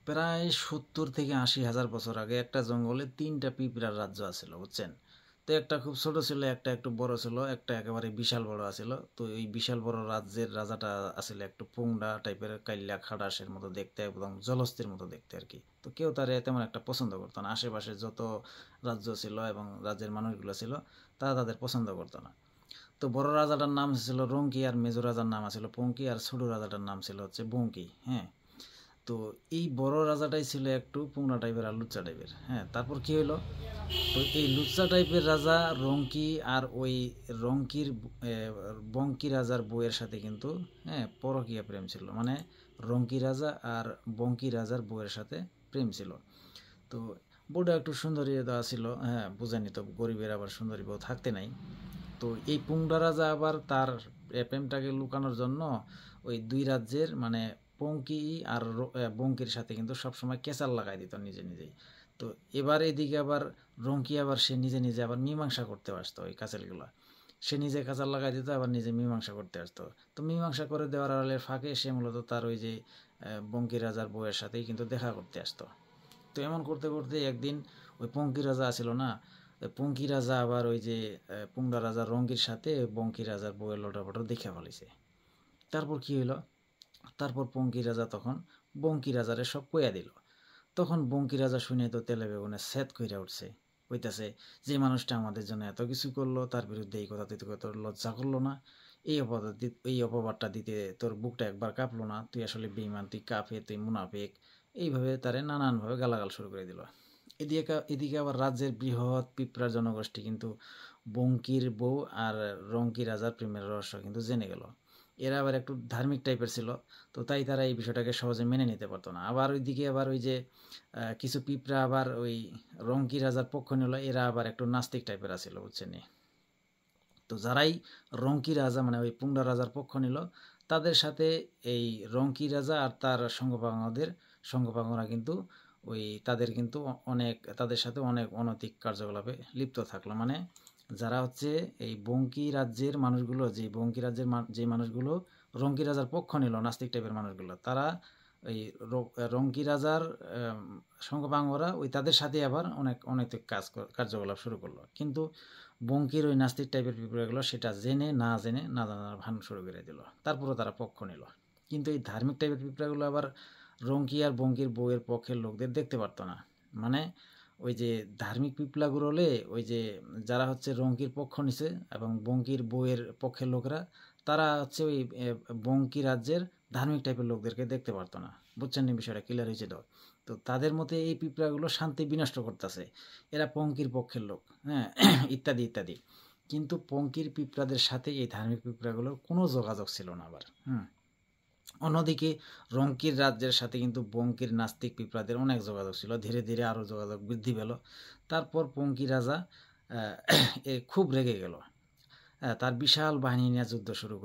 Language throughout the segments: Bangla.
প্রায় 70 থেকে 80 হাজার বছর আগে একটা জঙ্গলে 3টা পিঁপড়ার রাজ্য আছিল, বুঝছেন? তো একটা খুব ছোট ছিল, একটা একটু বড় ছিল, একটা একেবারে বিশাল বড় আছিল। তো এই বিশাল বড় রাজ্যের রাজাটা আছিল একটু পুংডা টাইপের, কাইল্লা খাটাসের মতো দেখতে, একদম জলস্থির মতো দেখতে আর কি। তো কেউ তারে তেমন একটা পছন্দ করতো না। আশেপাশে যত রাজ্য ছিল এবং রাজ্যের মানুষগুলো ছিল তারা তাদের পছন্দ করতো না। তো বড় রাজাটার নাম ছিল রঙ্কি, আর মেজো রাজার নাম ছিল পঙ্কি, আর ছোট রাজাটার নাম ছিল হচ্ছে বঙ্কি। হ্যাঁ, তো এই বড় রাজাটাই ছিল একটু পুংড়া টাইপের আর লুচ্চা টাইপের। হ্যাঁ, তারপর কি হলো, তো এই লুচ্চা টাইপের রাজা রঙ্কি আর ওই রঙ্কির বঙ্কি রাজার বউয়ের সাথে কিন্তু পরকীয়া প্রেম ছিল। মানে রঙ্কি রাজা আর বঙ্কি রাজার বউয়ের সাথে প্রেম ছিল। তো বউটা একটু সুন্দরী দেওয়া ছিল। হ্যাঁ, বুঝেনি তো, গরিবের আবার সুন্দরী বউ থাকতে নাই। তো এই পুংডা রাজা আবার তার প্রেমটাকে লুকানোর জন্য ওই দুই রাজ্যের মানে পঙ্কি আর বঙ্কির সাথে কিন্তু সবসময় কেচাল লাগাই দিত নিজে নিজেই। তো এবার এদিকে আবার রঙ্কি আবার সে নিজে নিজে আবার মীমাংসা করতে আসতো ওই কাচালগুলো। সে নিজে কাচাল লাগাই দিত, আবার নিজে মীমাংসা করতে আসতো। তো মীমাংসা করে দেওয়ার আলের ফাঁকে সে মূলত তার ওই যে বঙ্কি রাজার বউয়ের সাথেই কিন্তু দেখা করতে আসতো। তো এমন করতে করতে একদিন ওই পঙ্কি রাজা আছিল না, পঙ্কি রাজা আবার ওই যে পুংড়া রাজার রঙ্গির সাথে বঙ্কি রাজার বউয়ের লটাপটা দেখে ফেলেছে। তারপর কি হইলো, তারপর পঙ্কি রাজা তখন বঙ্কি রাজারে সব কইয়া দিল। তখন বঙ্কি রাজা শুনে তো তেলে বেগুনে সেত কইরা উঠছে, কইতাছে যে মানুষটা আমাদের জন্য এত কিছু করলো তার বিরুদ্ধে এই কথা তুই তোর লজ্জা করলো না? এই অপবাদটা দিতে তোর বুকটা একবার কাঁপলো না? তুই আসলে বেঈমান, তুই কাফের, তুই মুনাফিক। এইভাবে তারে নানানভাবে গালাগাল শুরু করে দিল। এদিকে আবার রাজ্যের বৃহৎ পিঁপড়ার জনগোষ্ঠী কিন্তু বঙ্কির বউ আর রঙ্কি রাজার প্রেমের রহস্য কিন্তু জেনে গেল। এরা আবার একটু ধার্মিক টাইপের ছিল, তো তাই তারা এই বিষয়টাকে সহজে মেনে নিতে পারতো না। আবার ওইদিকে আবার ওই যে কিছু পিঁপড়া আবার ওই রঙ্কি রাজার পক্ষ নিল, এরা আবার একটু নাস্তিক টাইপের আছিল, বুঝছেন? তো যারাই রঙ্কি রাজা মানে ওই পুংড়া রাজার পক্ষ নিল, তাদের সাথে এই রঙ্কি রাজা আর তার সঙ্গপাঙ্গরা কিন্তু ওই তাদের কিন্তু তাদের সাথে অনেক অনৈতিক কার্যকলাপে লিপ্ত থাকলো। মানে যারা হচ্ছে এই বঙ্কি রাজ্যের মানুষগুলো, যে বঙ্কি রাজ্যের যে মানুষগুলো রঙ্কি রাজার পক্ষ নিল, নাস্তিক টাইপের মানুষগুলো, তারা ওই রঙ্কি রাজার সঙ্গপাঙ্গরা ওই তাদের সাথে আবার অনেক অনৈতিক কার্যকলাপ শুরু করলো। কিন্তু বঙ্কির ওই নাস্তিক টাইপের পিঁপড়াগুলো সেটা জেনে না জানার ভান শুরু করে দিল। তারপরও তারা পক্ষ নিল। কিন্তু এই ধার্মিক টাইপের পিঁপড়াগুলো আবার রঙ্কি আর বঙ্কির বউয়ের পক্ষের লোকদের দেখতে পারতো না। মানে ওই যে ধার্মিক পিঁপড়াগুলো হলে ওই যে যারা হচ্ছে রঙ্কির পক্ষ নিছে এবং বঙ্কির বউয়ের পক্ষের লোকরা, তারা হচ্ছে ওই বঙ্কি রাজ্যের ধার্মিক টাইপের লোকদেরকে দেখতে পারতো না। বুঝছেন না বিষয়টা? ক্লিয়ার হয়েছে তো? তো তাদের মতে এই পিঁপড়াগুলো শান্তি বিনষ্ট করতেছে, এরা পঙ্কির পক্ষের লোক। হ্যাঁ, ইত্যাদি ইত্যাদি। কিন্তু পঙ্কির পিঁপড়াদের সাথে এই ধার্মিক পিঁপড়াগুলোর কোনো যোগাযোগ ছিল না আবার। অন্যদিকে রঙ্কির রাজ্যের সাথে কিন্তু বঙ্কির নাস্তিক পিঁপড়াদের অনেক যোগাযোগ ছিল। ধীরে ধীরে আরও যোগাযোগ বৃদ্ধি পেল। তারপর পঙ্কি রাজা খুব রেগে গেল। তার বিশাল বাহিনী নিয়ে যুদ্ধ শুরু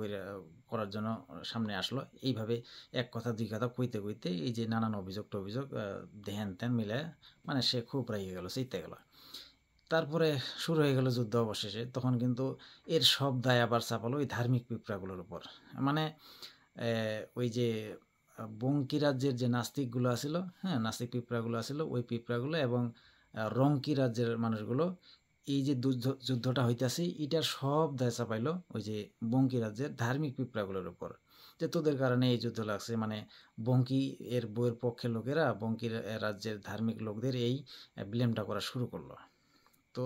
করার জন্য সামনে আসলো। এইভাবে এক কথা দুই কথা কইতে কইতে এই যে নানান অভিযোগ টভিযোগ ধ্যান ত্যান মিলে মানে সে খুব রেগে গেল, চিতে গেল। তারপরে শুরু হয়ে গেল যুদ্ধ অবশেষে। তখন কিন্তু এর সব দায় আবার চাপালো ওই ধার্মিক পিঁপড়াগুলোর উপর। মানে ওই যে বঙ্কি রাজ্যের যে নাস্তিকগুলো আছিল, হ্যাঁ, নাস্তিক পিঁপড়াগুলো আছিল, ওই পিঁপড়াগুলো এবং রঙ্কি রাজ্যের মানুষগুলো এই যে যুদ্ধটা হইতেছে এটার সব দায় চাপাইলো ওই যে বঙ্কি রাজ্যের ধার্মিক পিঁপড়াগুলোর উপর, যে তোদের কারণে এই যুদ্ধ লাগছে। মানে বঙ্কি এর বইয়ের পক্ষের লোকেরা বঙ্কি রাজ্যের ধার্মিক লোকদের এই ব্লেমটা করা শুরু করলো। তো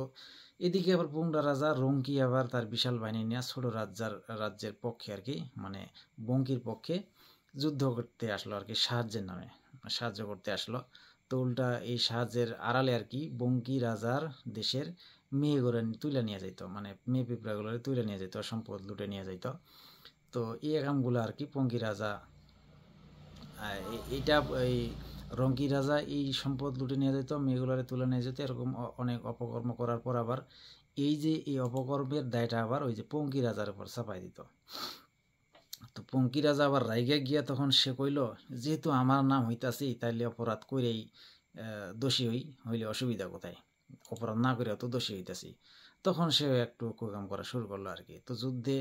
এদিকে আবার পুংড়া রাজা রঙ্কি আবার তার বিশাল বাহিনী নিয়ে ছোট রাজ্যের পক্ষে আর কি, মানে বঙ্কির পক্ষে যুদ্ধ করতে আসলো আর কি, সাহায্যের নামে সাহায্য করতে আসলো। তো উল্টা এই সাহায্যের আড়ালে আর কি বঙ্কি রাজার দেশের মেয়েগুলো তুলে নিয়ে যাইত, মানে মেয়ে পিঁপড়াগুলো তুলে নিয়ে যাইত, সম্পদ লুটে নিয়ে যাইত। তো এই কামগুলো আর কি পঙ্কি রাজা এইটা এই রঙ্কি রাজা এই সম্পদ লুটে নিয়ে যেত, মেয়েগুলারে তুলে নিয়ে যেত, এরকম অনেক অপকর্ম করার পর আবার এই যে এই অপকর্মের দায়টা আবার ওই যে পঙ্কি রাজার উপর চাপাই দিত। তো পঙ্কি রাজা আবার রাইগে গিয়া তখন সে কইল, যেহেতু আমার নাম হইতাছি তাইলে অপরাধ করেই দোষী হইলে অসুবিধা কোথায়? অপরাধ না করেও তো দোষী হইতাছি। তখন সে একটু কুকাম করা শুরু করলো আর কি। তো যুদ্ধে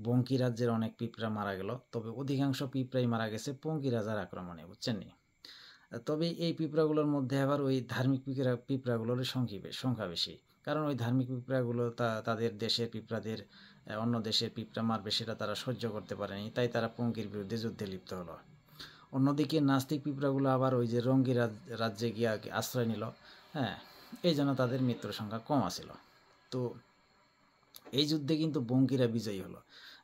বঙ্কি রাজ্যের অনেক পিঁপড়া মারা গেল, তবে অধিকাংশ পিঁপড়াই মারা গেছে পঙ্কি রাজার আক্রমণে, বুঝছেন নি? তবে এই পিঁপড়াগুলোর মধ্যে আবার ওই ধার্মিক পিঁপড়াগুলোর সংখ্যা বেশি, কারণ ওই ধার্মিক পিঁপড়াগুলো তাদের দেশের পিঁপড়াদের অন্য দেশের পিঁপড়া মারবে সেটা তারা সহ্য করতে পারেনি, তাই তারা পঙ্কির বিরুদ্ধে যুদ্ধে লিপ্ত হলো। অন্যদিকে নাস্তিক পিঁপড়াগুলো আবার ওই যে রঙ্গি রাজ্যে গিয়ে আশ্রয় নিল, হ্যাঁ, এই জন্য তাদের মৃত্যুর সংখ্যা কম আছিল। তো এই যুদ্ধে কিন্তু বঙ্কিরা বিজয়ী হলো।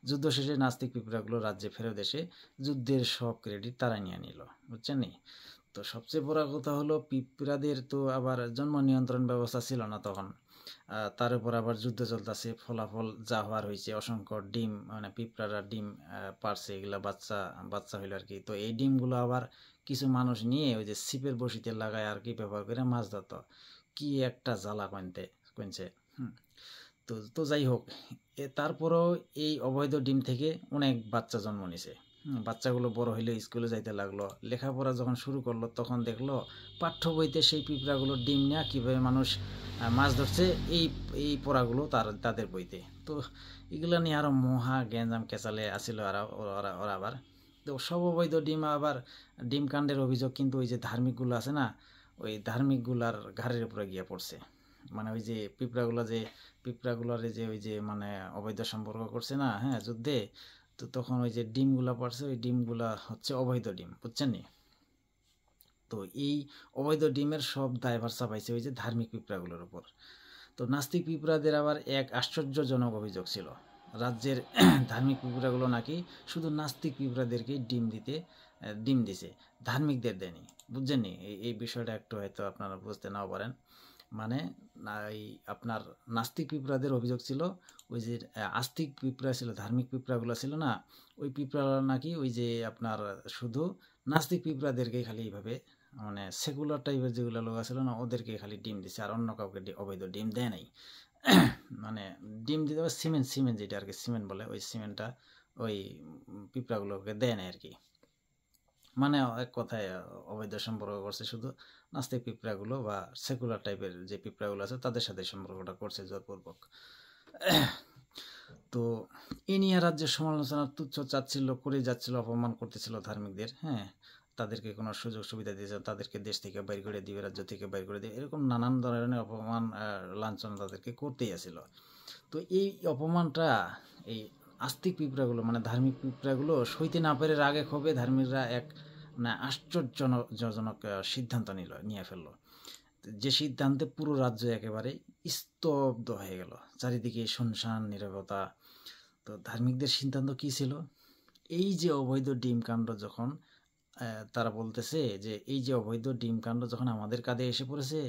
যুদ্ধ শেষে নাস্তিক পিঁপড়াগুলো রাজ্যে ফেরত এসে যুদ্ধের সব ক্রেডিট তারা নিয়ে নিল, বুঝছেন নি? তো সবচেয়ে বড় কথা হলো পিঁপড়াদের তো আবার জন্ম নিয়ন্ত্রণ ব্যবস্থা ছিল না তখন, তার উপর আবার যুদ্ধ চলতেছে, ফলাফল যা হওয়ার হয়েছে, অসংখ্য ডিম, মানে পিঁপড়ারা ডিম পারছে, এগুলা বাচ্চা হইলো আর কি। তো এই ডিমগুলো আবার কিছু মানুষ নিয়ে ওই যে ছিপের বসিতে লাগায় আর কি ব্যবহার করে মাছ ধরত। কি একটা জ্বালা কইছে। তো যাই হোক, তারপরেও এই অবৈধ ডিম থেকে অনেক বাচ্চা জন্ম নিছে। বাচ্চাগুলো বড় হইলে স্কুলে যাইতে লাগলো, লেখাপড়া যখন শুরু করলো তখন দেখলো পাঠ্য বইতে সেই পিঁপড়াগুলোর ডিম নেওয়া কীভাবে মানুষ মাছ ধরছে এই পড়াগুলো তাদের বইতে। তো এগুলো নিয়ে আরও মহা গ্যাঞ্জাম কেচালে আসিল ওরা আবার। তো সব অবৈধ ডিম আবার ডিম কাণ্ডের অভিযোগ কিন্তু ওই যে ধার্মিকগুলো আছে না, ওই ধার্মিকগুলার ঘাড়ের উপরে গিয়ে পড়ছে। মানে ওই যে পিঁপড়াগুলারে যে ওই যে মানে অবৈধ সম্পর্ক করছে না, হ্যাঁ, যুদ্ধে, তো তখন ওই যে ডিমগুলা পড়ছে, ওই ডিমগুলা হচ্ছে অবৈধ ডিম, বুঝছেন নি? তো এই অবৈধ ডিমের সব দায়ভার চাপাইছে ওই যে ধার্মিক পিঁপড়াগুলোর উপর। তো নাস্তিক পিঁপড়াদের আবার এক আশ্চর্যজনক অভিযোগ ছিল, রাজ্যের ধার্মিক পিঁপড়াগুলো নাকি শুধু নাস্তিক পিঁপড়াদেরকেই ডিম দিছে, ধার্মিকদের দেয়নি, বুঝছেন নি? এই বিষয়টা একটু হয়তো আপনারা বুঝতে নাও পারেন। মানে এই আপনার নাস্তিক পিঁপড়াদের অভিযোগ ছিল ওই যে আস্তিক পিঁপড়া ছিল, ধার্মিক পিঁপড়াগুলো ছিল না, ওই পিঁপড়ারা নাকি ওই যে আপনার শুধু নাস্তিক পিঁপড়াদেরকে খালি এইভাবে মানে সেকুলার টাইপের যেগুলো লোক ছিল না, ওদেরকে খালি ডিম দিছে, আর অন্য কাউকে অবৈধ ডিম দেয় নাই। মানে ডিম দিতে হবে সিমেন্ট যেটা আর কি, সিমেন্ট বলে, ওই সিমেন্টটা ওই পিঁপড়াগুলোকে দেয় নাই আর কি। মানে এক কথায় অবৈধ সম্পর্ক করছে শুধু নাস্তিক পিঁপড়াগুলো বা সেকুলার টাইপের যে পিঁপড়াগুলো আছে তাদের সাথে সম্পর্কটা করছে জোরপূর্বক। তো এ নিয়ে রাজ্যের সমালোচনা তুচ্ছ চাচ্ছিল করে যাচ্ছিল, অপমান করতেছিল ধার্মিকদের, হ্যাঁ, তাদেরকে কোনো সুযোগ সুবিধা দিয়েছে, তাদেরকে দেশ থেকে বাইর করে দিবে, রাজ্য থেকে বাইর করে দিবে, এরকম নানান ধরনের অপমান লাঞ্ছনা তাদেরকে করতেই আসছিল। তো এই অপমানটা এই আস্তিক পিঁপড়াগুলো মানে ধার্মিক পিঁপড়াগুলো সইতে না পেরে রাগে ক্ষোভে ধার্মিকরা এক মানে আশ্চর্যজনক সিদ্ধান্ত নিয়ে ফেললো, যে সিদ্ধান্তে পুরো রাজ্য একেবারে স্তব্ধ হয়ে গেল, চারিদিকে শুনশান নীরবতা। তো ধার্মিকদের সিদ্ধান্ত কি ছিল? এই যে অবৈধ ডিম কাণ্ড যখন তারা বলতেছে যে এই যে অবৈধ ডিম কাণ্ড যখন আমাদের কাঁধে এসে পড়েছে,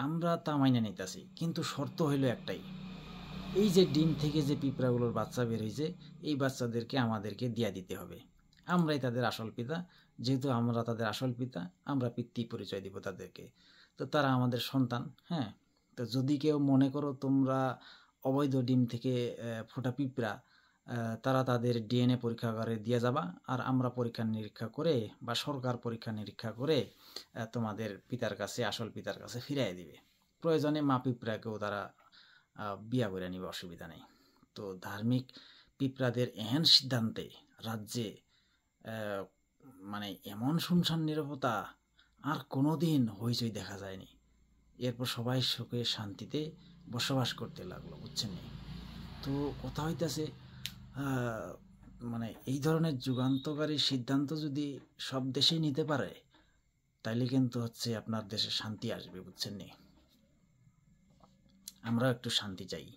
আমরা তা মাইনে নিতেছি, কিন্তু শর্ত হইল একটাই, এই যে ডিম থেকে যে পিঁপড়াগুলোর বাচ্চা বের হয়েছে এই বাচ্চাদেরকে আমাদেরকে দিয়া দিতে হবে, আমরাই তাদের আসল পিতা, যেহেতু আমরা তাদের আসল পিতা আমরা পিতৃ পরিচয় দিব তাদেরকে, তো তারা আমাদের সন্তান, হ্যাঁ। তো যদি কেউ মনে করো তোমরা অবৈধ ডিম থেকে ফোটা পিঁপড়া, তারা তাদের ডিএনএ পরীক্ষাগারে দিয়ে যাবা, আর আমরা পরীক্ষা নিরীক্ষা করে বা সরকার পরীক্ষা নিরীক্ষা করে তোমাদের পিতার কাছে, আসল পিতার কাছে ফিরাই দিবে, প্রয়োজনে মা পিঁপড়াকেও তারা বিয়া করে নিবে, অসুবিধা নেই। তো ধার্মিক পিঁপড়াদের এহেন সিদ্ধান্তে রাজ্যে মানে এমন শুনশান নীরবতা আর কোনোদিন হইচই দেখা যায়নি। এরপর সবাই সুখে শান্তিতে বসবাস করতে লাগলো, বুঝছেন? তো কথা হইতেছে মানে এই ধরনের যুগান্তকারী সিদ্ধান্ত যদি সব দেশেই নিতে পারে তাইলে কিন্তু হচ্ছে আপনার দেশে শান্তি আসবে, বুঝছেন? আমরা একটু শান্তি চাই।